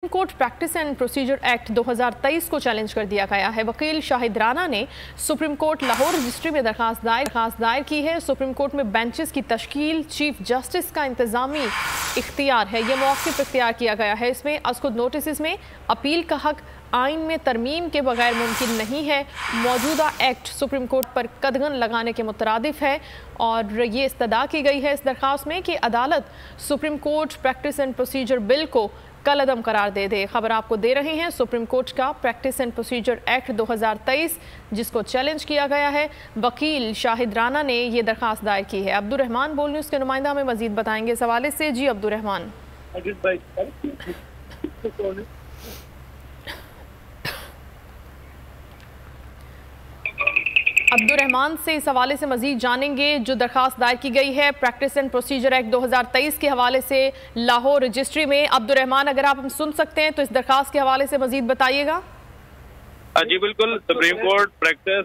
Court practice and procedure act 2023 को challenge कर दिया गया है। वकील शाहिद राना ने सुप्रीम कोर्ट लाहौर रजिस्ट्री में दरखास्त दायर की है। सुप्रीम कोर्ट में बेंचेस की तश्कील चीफ जस्टिस का इंतजामी इख्तियार है, यह मौक़िफ़ इख्तियार किया गया है। इसमें अज़ नोटिस में अपील का हक आइन में तरमीम के बगैर मुमकिन नहीं है। मौजूदा एक्ट सुप्रीम कोर्ट पर कदगन लगाने के मुतरादिफ है और ये इस्तदा की गई है इस दरखास्त में कि अदालत supreme court practice and procedure bill को कलअदम करार दे। खबर आपको दे रहे हैं सुप्रीम कोर्ट का प्रैक्टिस एंड प्रोसीजर एक्ट 2023 जिसको चैलेंज किया गया है। वकील शाहिद राना ने ये दरखास्त दायर की है। अब्दुल रहमान बोल न्यूज़ के नुमाइंदा हमें मजीद बताएंगे इस हवाले से। जी अब्दुल रहमान। अब्दुल रहमान से इस हवाले से मजीद जानेंगे। जो दरखास्त दायर की गई है प्रैक्टिस एंड प्रोसीजर एक्ट 2023 के हवाले से लाहौर रजिस्ट्री में, अब्दुल रहमान अगर आप हम सुन सकते हैं तो इस दरखास्त के हवाले से मजीद बताइएगा। जी बिल्कुल, supreme court practice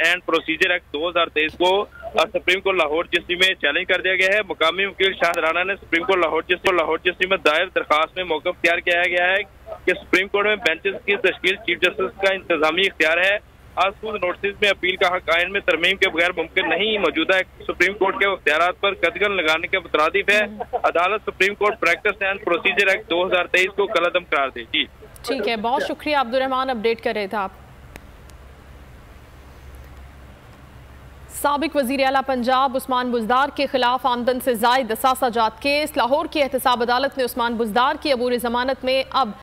and procedure act 2023 को सुप्रीम कोर्ट लाहौर रजिस्ट्री में चैलेंज कर दिया गया है। मुकामी वकील शाहिद राना ने सुप्रीम कोर्ट लाहौर रजिस्ट्री में दायर दरखास्त में मौक़िफ़ इख्तियार किया गया है कि सुप्रीम कोर्ट में बेंचेस की तश्कील चीफ जस्टिस का इंतजामी इख्तियार है। आज नोटिस में अपील का हक आइन में तरमीम के बगैर मुमकिन नहीं। मौजूदा सुप्रीम कोर्ट के इख्तियारात पर कदगन लगाने के मुतरादिफ है। अदालत supreme court practice and procedure act 2023 को कलअदम करार दे। जी ठीक है, बहुत शुक्रिया अब्दुल रहमान, अपडेट कर रहे थे आप। साबिक वज़ीर आला पंजाब उस्मान बुज़दार के खिलाफ आमदन से ज़ायद असासा जात केस। लाहौर की एहतसाब अदालत ने उस्मान बुज़दार की अबूर ज़मानत में अब